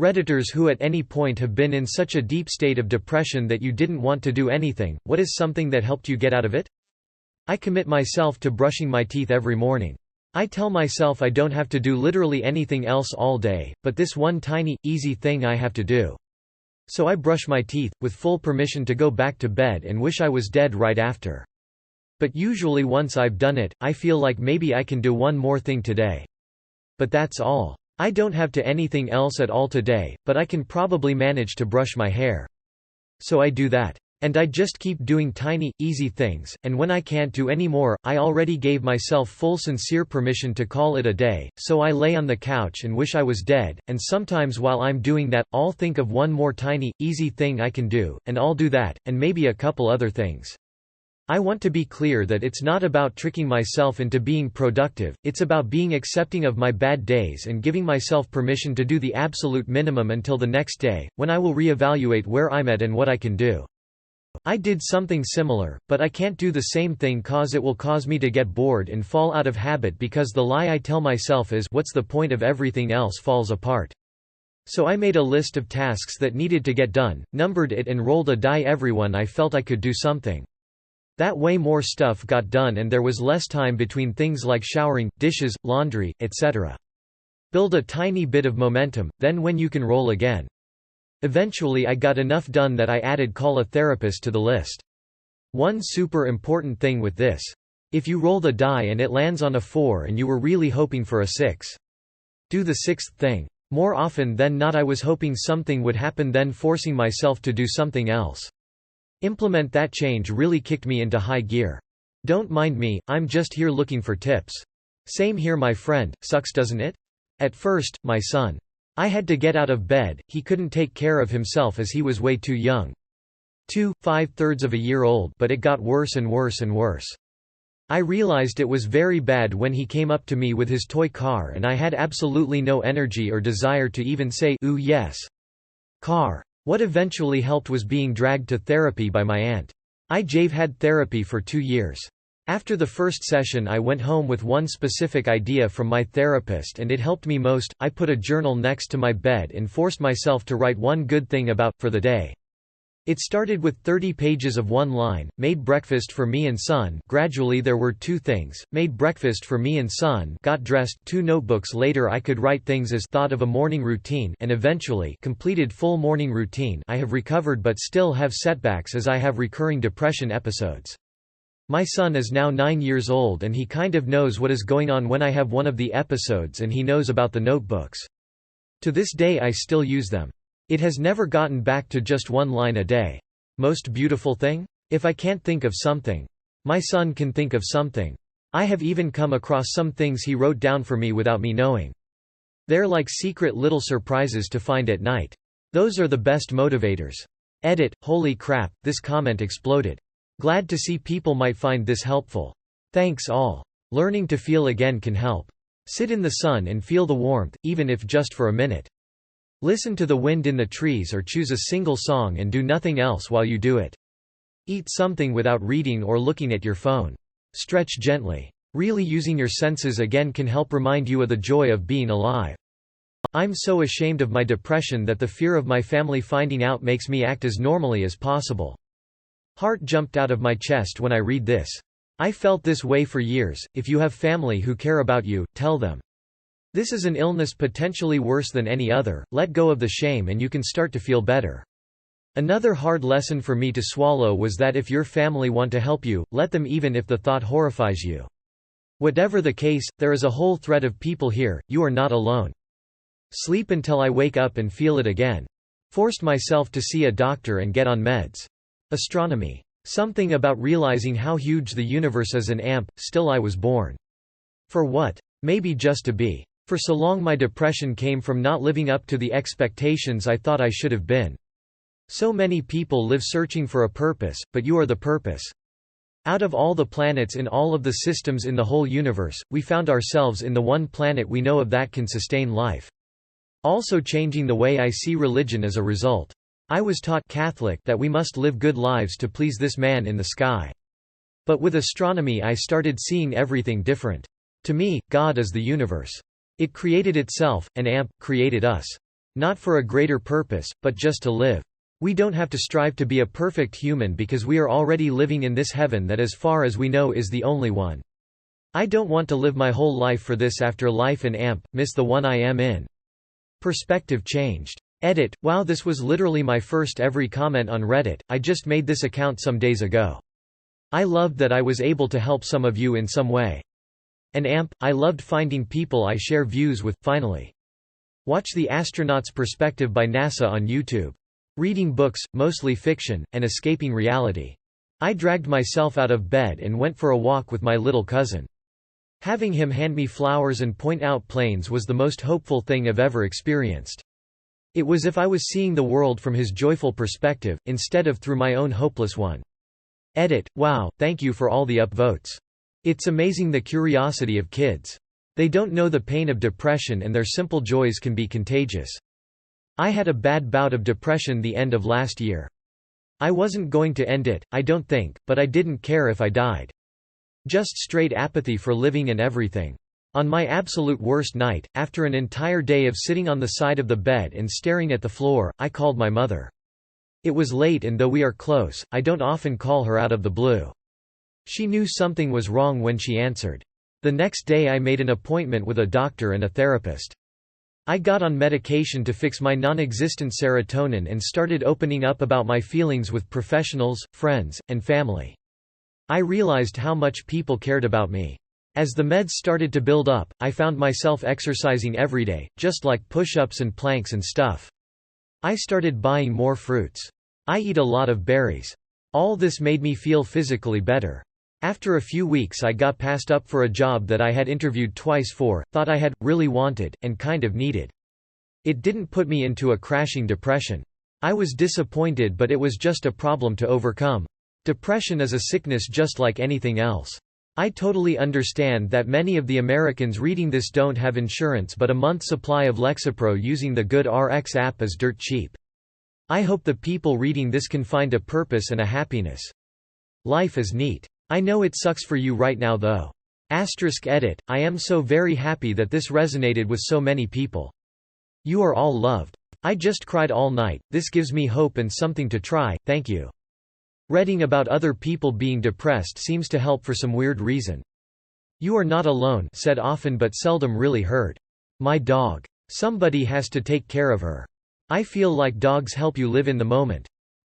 Redditors who at any point have been in such a deep state of depression that you didn't want to do anything, what is something that helped you get out of it? I commit myself to brushing my teeth every morning. I tell myself I don't have to do literally anything else all day, but this one tiny, easy thing I have to do. So I brush my teeth, with full permission to go back to bed and wish I was dead right after. But usually once I've done it, I feel like maybe I can do one more thing today. But that's all. I don't have to anything else at all today, but I can probably manage to brush my hair. So I do that. And I just keep doing tiny, easy things, and when I can't do any more, I already gave myself full sincere permission to call it a day, so I lay on the couch and wish I was dead, and sometimes while I'm doing that, I'll think of one more tiny, easy thing I can do, and I'll do that, and maybe a couple other things. I want to be clear that it's not about tricking myself into being productive, it's about being accepting of my bad days and giving myself permission to do the absolute minimum until the next day, when I will reevaluate where I'm at and what I can do. I did something similar, but I can't do the same thing cause it will cause me to get bored and fall out of habit because the lie I tell myself is what's the point of everything else falls apart. So I made a list of tasks that needed to get done, numbered it and rolled a die everyone I felt I could do something. That way more stuff got done and there was less time between things like showering, dishes, laundry, etc. Build a tiny bit of momentum, then when you can roll again. Eventually I got enough done that I added call a therapist to the list. One super important thing with this. If you roll the die and it lands on a 4 and you were really hoping for a 6. Do the 6th thing. More often than not I was hoping something would happen then forcing myself to do something else. Implement that change really kicked me into high gear. Don't mind me, I'm just here looking for tips. Same here my friend, sucks doesn't it? At first, my son. I had to get out of bed, he couldn't take care of himself as he was way too young. 5/3 of a year old, but it got worse and worse and worse. I realized it was very bad when he came up to me with his toy car and I had absolutely no energy or desire to even say, "Ooh yes. Car." What eventually helped was being dragged to therapy by my aunt. I've had therapy for 2 years. After the first session I went home with one specific idea from my therapist and it helped me most. I put a journal next to my bed and forced myself to write one good thing for the day. It started with 30 pages of one line, made breakfast for me and son. Gradually there were 2 things, made breakfast for me and son, got dressed. 2 notebooks later I could write things as thought of a morning routine and eventually completed full morning routine. I have recovered but still have setbacks as I have recurring depression episodes. My son is now 9 years old and he kind of knows what is going on when I have one of the episodes and he knows about the notebooks. To this day I still use them. It has never gotten back to just one line a day. Most beautiful thing? If I can't think of something, my son can think of something. I have even come across some things he wrote down for me without me knowing. They're like secret little surprises to find at night. Those are the best motivators. Edit, holy crap, this comment exploded. Glad to see people might find this helpful. Thanks all. Learning to feel again can help. Sit in the sun and feel the warmth, even if just for a minute. Listen to the wind in the trees or choose a single song and do nothing else while you do it. Eat something without reading or looking at your phone. Stretch gently. Really using your senses again can help remind you of the joy of being alive. I'm so ashamed of my depression that the fear of my family finding out makes me act as normally as possible. Heart jumped out of my chest when I read this. I felt this way for years. If you have family who care about you, tell them. This is an illness potentially worse than any other. Let go of the shame and you can start to feel better. Another hard lesson for me to swallow was that if your family want to help you, let them even if the thought horrifies you. Whatever the case, there is a whole thread of people here, you are not alone. Sleep until I wake up and feel it again. Forced myself to see a doctor and get on meds. Astronomy. Something about realizing how huge the universe is an amp, still I was born. For what? Maybe just to be. For so long my depression came from not living up to the expectations I thought I should have been. So many people live searching for a purpose, but you are the purpose. Out of all the planets in all of the systems in the whole universe, we found ourselves in the one planet we know of that can sustain life. Also changing the way I see religion as a result. I was taught Catholic that we must live good lives to please this man in the sky. But with astronomy I started seeing everything different. To me, God is the universe. It created itself, and AMP created us. Not for a greater purpose, but just to live. We don't have to strive to be a perfect human because we are already living in this heaven that as far as we know is the only one. I don't want to live my whole life for this afterlife and miss the one I am in. Perspective changed. Edit. Wow, this was literally my first every comment on Reddit. I just made this account some days ago. I loved that I was able to help some of you in some way. And I loved finding people I share views with, finally. Watch The Astronaut's Perspective by NASA on YouTube. Reading books, mostly fiction, and escaping reality. I dragged myself out of bed and went for a walk with my little cousin. Having him hand me flowers and point out planes was the most hopeful thing I've ever experienced. It was if I was seeing the world from his joyful perspective, instead of through my own hopeless one. Edit. Wow, thank you for all the upvotes. It's amazing the curiosity of kids. They don't know the pain of depression and their simple joys can be contagious. I had a bad bout of depression the end of last year. I wasn't going to end it, I don't think, but I didn't care if I died. Just straight apathy for living and everything. On my absolute worst night, after an entire day of sitting on the side of the bed and staring at the floor, I called my mother. It was late and though we are close, I don't often call her out of the blue. She knew something was wrong when she answered. The next day I made an appointment with a doctor and a therapist. I got on medication to fix my non-existent serotonin and started opening up about my feelings with professionals, friends, and family. I realized how much people cared about me. As the meds started to build up, I found myself exercising every day, just like push-ups and planks and stuff. I started buying more fruits. I eat a lot of berries. All this made me feel physically better. After a few weeks I got passed up for a job that I had interviewed twice for, thought I had, really wanted, and kind of needed. It didn't put me into a crashing depression. I was disappointed but it was just a problem to overcome. Depression is a sickness just like anything else. I totally understand that many of the Americans reading this don't have insurance but a month's supply of Lexapro using the Good RX app is dirt cheap. I hope the people reading this can find a purpose and a happiness. Life is neat. I know it sucks for you right now though. Edit. I am so very happy that this resonated with so many people. You are all loved. I just cried all night, this gives me hope and something to try, thank you. Reading about other people being depressed seems to help for some weird reason. You are not alone, said often but seldom really heard. My dog. Somebody has to take care of her. I feel like dogs help you live in the moment.